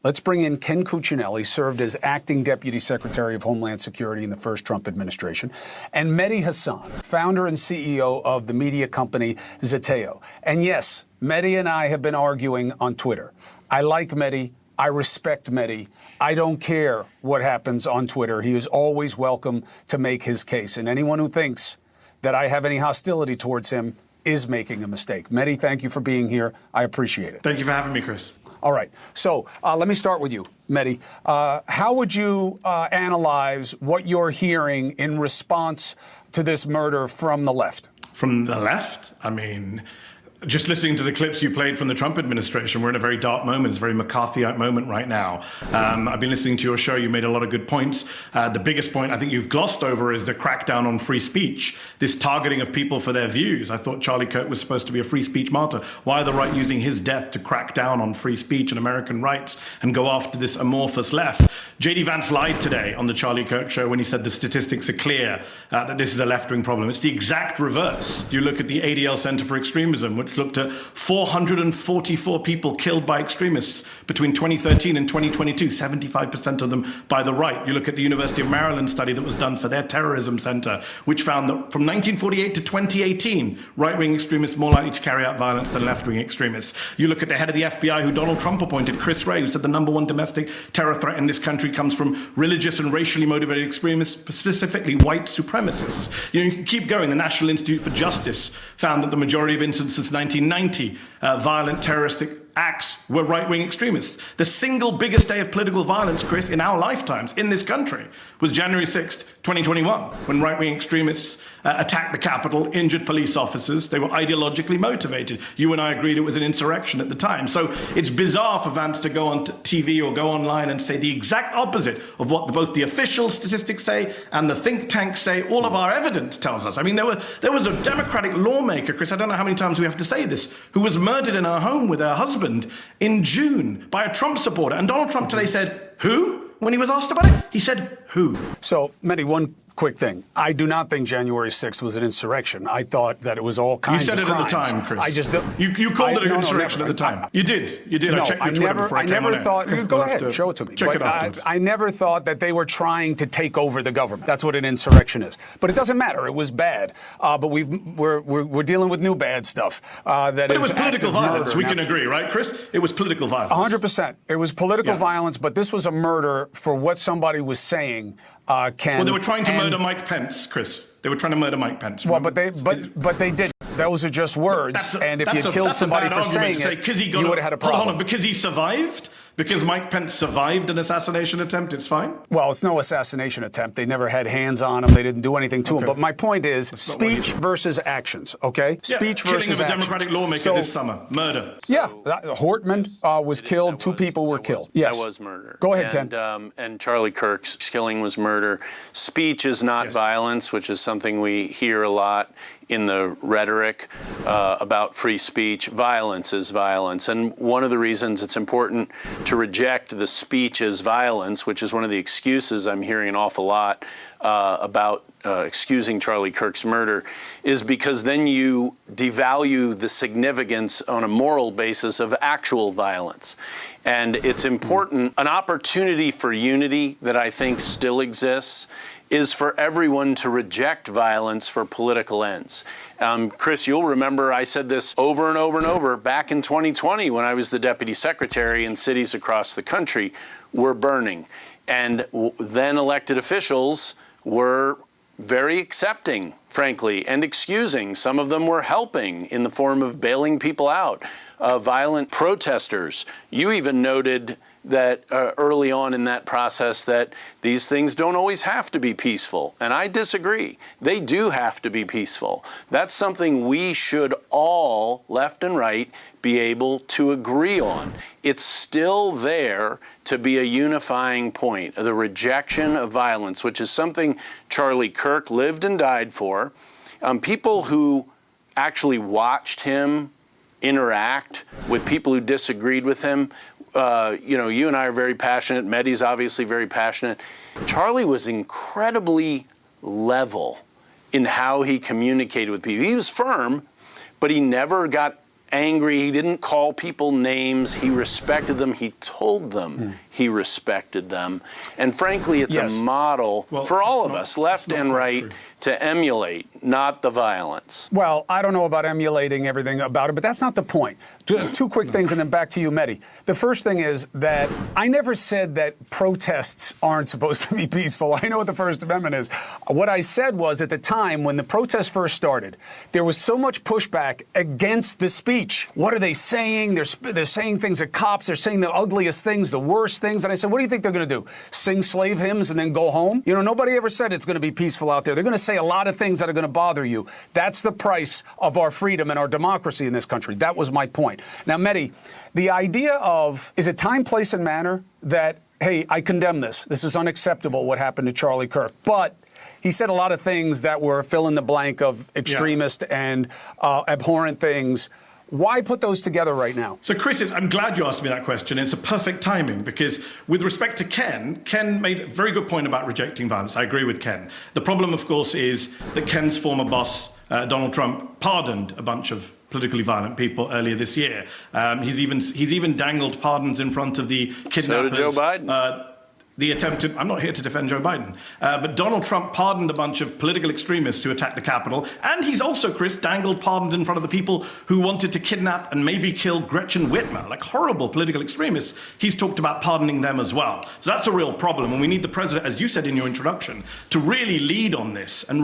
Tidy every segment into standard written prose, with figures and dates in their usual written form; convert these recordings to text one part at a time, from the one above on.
Let's bring in Ken Cuccinelli, served as acting Deputy Secretary of Homeland Security in the first Trump administration, and Mehdi Hasan, founder and CEO of the media company Zeteo. And yes, Mehdi and I have been arguing on Twitter. I like Mehdi. I respect Mehdi. I don't care what happens on Twitter. He is always welcome to make his case. And anyone who thinks that I have any hostility towards him is making a mistake. Mehdi, thank you for being here. I appreciate it. Thank you for having me, Chris. All right. So let me start with you, Mehdi. How would you analyze what you're hearing in response to this murder from the left? From the left? I mean, just listening to the clips you played from the Trump administration, we're in a very dark moment. It's a very McCarthyite moment right now. I've been listening to your show. You made a lot of good points. The biggest point I think you've glossed over is the crackdown on free speech, this targeting of people for their views. I thought Charlie Kirk was supposed to be a free speech martyr. Why are the right using his death to crack down on free speech and American rights and go after this amorphous left? J.D. Vance lied today on the Charlie Kirk show when he said the statistics are clear that this is a left-wing problem. It's the exact reverse. You look at the ADL Center for Extremism, which looked at 444 people killed by extremists between 2013 and 2022, 75% of them by the right. You look at the University of Maryland study that was done for their terrorism center, which found that from 1948 to 2018, right-wing extremists more likely to carry out violence than left-wing extremists. You look at the head of the FBI, who Donald Trump appointed, Chris Wray, who said the #1 domestic terror threat in this country comes from religious and racially motivated extremists, specifically white supremacists. You can keep going. The National Institute for Justice found that the majority of incidents since 1990 violent terroristic acts were right-wing extremists. The single biggest day of political violence, Chris, in our lifetimes in this country was January 6th, 2021, when right-wing extremists attacked the Capitol, injured police officers. They were ideologically motivated. You and I agreed it was an insurrection at the time. So it's bizarre for Vance to go on TV or go online and say the exact opposite of what both the official statistics say and the think tanks say. All of our evidence tells us. I mean, there was a Democratic lawmaker, Chris, I don't know how many times we have to say this, who was murdered in her home with her husband in June by a Trump supporter. And Donald Trump today said, who? When he was asked about it, he said, who? So, Mehdi, one quick thing. I do not think January 6th was an insurrection. I thought that it was all kinds of crimes. You said it at the time, Chris. I just you called it an insurrection at the time. You did. No, I checked your Twitter before I never thought. Go ahead, show it to me. Check it afterwards. I never thought that they were trying to take over the government. That's what an insurrection is. But it doesn't matter. It was bad. But we're dealing with new bad stuff. But it was political violence. We can agree, right, Chris? It was political violence. 100%. It was political violence. But this was a murder for what somebody was saying. Well, they were trying to murder Mike Pence, Chris. They were trying to murder Mike Pence. Well, but they did. Those are just words. And if you killed somebody for saying it, you would have had a problem. Hold on, because he survived? Because Mike Pence survived an assassination attempt, it's fine? Well, it's no assassination attempt. They never had hands on him. They didn't do anything to him. But my point is speech versus actions, okay? Yeah, speech versus actions. Killing of a actions. Democratic lawmaker this summer. Murder. Yeah. Hortman was killed. Two people were killed. Yes. That was murder. Go ahead, Ken. And Charlie Kirk's killing was murder. Speech is not violence, which is something we hear a lot in the rhetoric about free speech. Violence is violence. And one of the reasons it's important to reject the speech as violence, which is one of the excuses I'm hearing an awful lot about excusing Charlie Kirk's murder, is because then you devalue the significance on a moral basis of actual violence. And it's important. An opportunity for unity that I think still exists is for everyone to reject violence for political ends. Chris, you'll remember I said this over and over and over back in 2020 when I was the deputy secretary and cities across the country were burning. And then elected officials were very accepting, frankly, and excusing. Some of them were helping in the form of bailing people out, violent protesters. You even noted that early on in that process that these things don't always have to be peaceful. And I disagree. They do have to be peaceful. That's something we should all, left and right, be able to agree on. It's still there to be a unifying point, the rejection of violence, which is something Charlie Kirk lived and died for. People who actually watched him interact with people who disagreed with him, you and I are very passionate. Mehdi's obviously very passionate. Charlie was incredibly level in how he communicated with people. He was firm, but he never got angry. He didn't call people names. He respected them. He told them he respected them. And frankly, it's a model for all of us, left and right, to emulate, not the violence. Well, I don't know about emulating everything about it, but that's not the point. Two quick things, and then back to you, Mehdi. The first thing is that I never said that protests aren't supposed to be peaceful. I know what the First Amendment is. What I said was, at the time when the protests first started, there was so much pushback against the speech. What are they saying? They're saying things at cops. They're saying the ugliest things, the worst things. And I said, what do you think they're going to do? Sing slave hymns and then go home? You know, nobody ever said it's going to be peaceful out there. They're going to say a lot of things that are going to bother you. That's the price of our freedom and our democracy in this country. That was my point. Now, Mehdi, the idea of, is it time, place, and manner that, hey, I condemn this. This is unacceptable, what happened to Charlie Kirk. But he said a lot of things that were fill in the blank of extremist and abhorrent things. Why put those together right now? So, Chris, I'm glad you asked me that question. It's a perfect timing because with respect to Ken made a very good point about rejecting violence. I agree with Ken. The problem, of course, is that Ken's former boss, Donald Trump, pardoned a bunch of politically violent people earlier this year. He's even dangled pardons in front of the kidnappers. So did Joe Biden. The attempted, I'm not here to defend Joe Biden, but Donald Trump pardoned a bunch of political extremists who attacked the Capitol. And he's also, Chris, dangled pardons in front of the people who wanted to kidnap and maybe kill Gretchen Whitmer, like horrible political extremists. He's talked about pardoning them as well. So that's a real problem. And we need the president, as you said in your introduction, to really lead on this and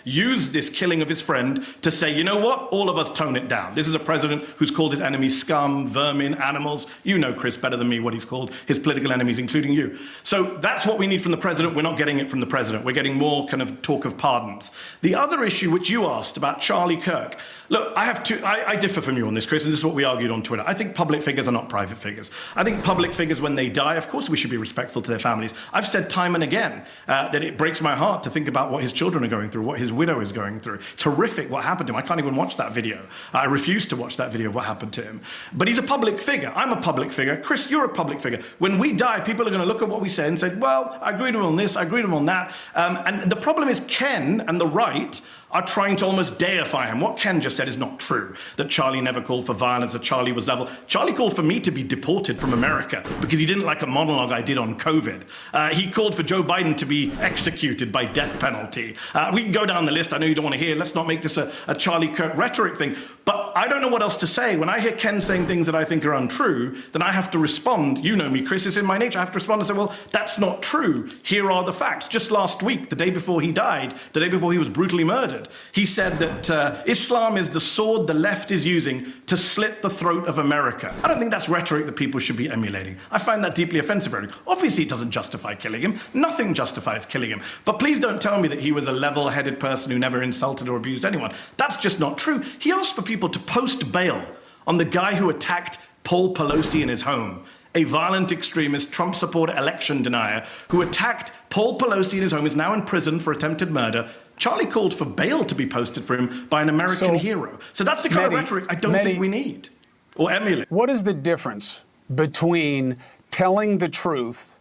use this killing of his friend to say, you know what, all of us tone it down. This is a president who's called his enemies scum, vermin, animals. You know, Chris, better than me what he's called his political enemies, including you. So that's what we need from the president. We're not getting it from the president. We're getting more kind of talk of pardons. The other issue which you asked about Charlie Kirk, look, I differ from you on this, Chris, and this is what we argued on Twitter. I think public figures are not private figures. I think public figures, when they die, of course we should be respectful to their families. I've said time and again that it breaks my heart to think about what his children are going through, what his widow is going through. It's horrific what happened to him. I can't even watch that video. I refuse to watch that video of what happened to him. But he's a public figure. I'm a public figure. Chris, you're a public figure. When we die, people are going to look at what we said and say, well, I agreed with him on this, I agreed with him on that. And the problem is Ken and the right are trying to almost deify him. What Ken just said is not true, that Charlie never called for violence, that Charlie was level. Charlie called for me to be deported from America because he didn't like a monologue I did on COVID. He called for Joe Biden to be executed by death penalty. We can go down the list. I know you don't want to hear. Let's not make this a Charlie Kirk rhetoric thing. But I don't know what else to say. When I hear Ken saying things that I think are untrue, then I have to respond. You know me, Chris, it's in my nature. I have to respond and say, well, that's not true. Here are the facts. Just last week, the day before he died, the day before he was brutally murdered, he said that Islam is the sword the left is using to slit the throat of America. I don't think that's rhetoric that people should be emulating. I find that deeply offensive rhetoric. Obviously, it doesn't justify killing him. Nothing justifies killing him. But please don't tell me that he was a level-headed person who never insulted or abused anyone. That's just not true. He asked for people to post bail on the guy who attacked Paul Pelosi in his home, a violent extremist, Trump supporter, election denier, who attacked Paul Pelosi in his home, is now in prison for attempted murder. Charlie called for bail to be posted for him by an American hero. So that's the kind of rhetoric I don't think we need or emulate. What is the difference between telling the truth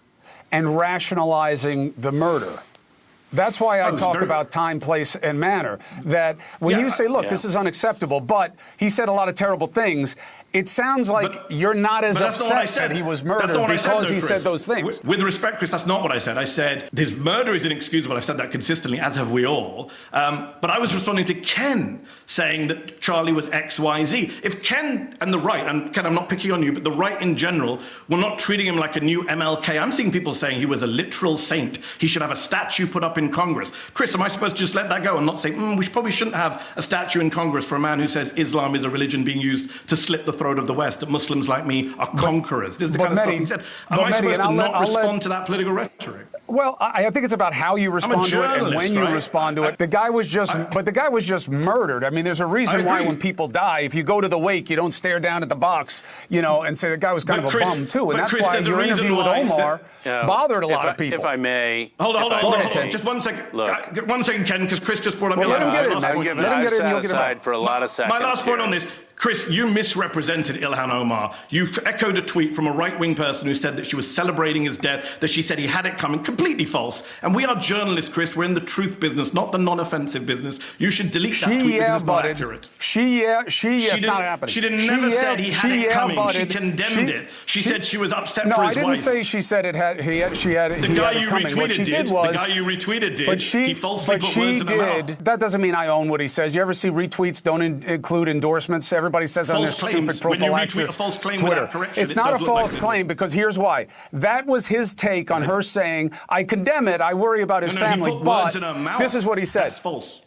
and rationalizing the murder? That's why I talk about time, place, and manner. That when you say, look, this is unacceptable, but he said a lot of terrible things, it sounds like you're not as upset that he was murdered because he said those things. With respect, Chris, that's not what I said. I said his murder is inexcusable. I've said that consistently, as have we all. But I was responding to Ken saying that Charlie was X, Y, Z. If Ken and the right, and Ken, I'm not picking on you, but the right in general, were not treating him like a new MLK. I'm seeing people saying he was a literal saint. He should have a statue put up in Congress. Chris, am I supposed to just let that go and not say, we probably shouldn't have a statue in Congress for a man who says Islam is a religion being used to slit the throat of the West, that Muslims like me are conquerors? This is the kind of stuff he said. Am I supposed to not respond to that political rhetoric? Well, I think it's about how you respond to it and when you respond to it. The guy was just murdered. I mean, there's a reason why when people die, if you go to the wake, you don't stare down at the box, and say the guy was kind of a bum too. And that's why your interview with Omar bothered a lot of people. If I may. Hold on. Just 1 second. Look. 1 second, Ken, because Chris just brought up let him get it. I've set aside for a lot of seconds. My last point on this. Chris, you misrepresented Ilhan Omar. You echoed a tweet from a right-wing person who said that she was celebrating his death, that she said he had it coming. Completely false. And we are journalists, Chris. We're in the truth business, not the non-offensive business. You should delete that tweet because it's not accurate. It's not happening. She never said he had it coming. She condemned it. She said she was upset for his wife. No, I didn't say she said it had. She had it. The guy you retweeted retweeted did. The guy you retweeted did. He falsely put words in her mouth. That doesn't mean I own what he says. You ever see retweets don't include endorsements? Everybody says on this stupid prophylaxis Twitter. It's not a false claim because here's why. That was his take on her saying, I condemn it, I worry about his family, but this is what he said. That's false.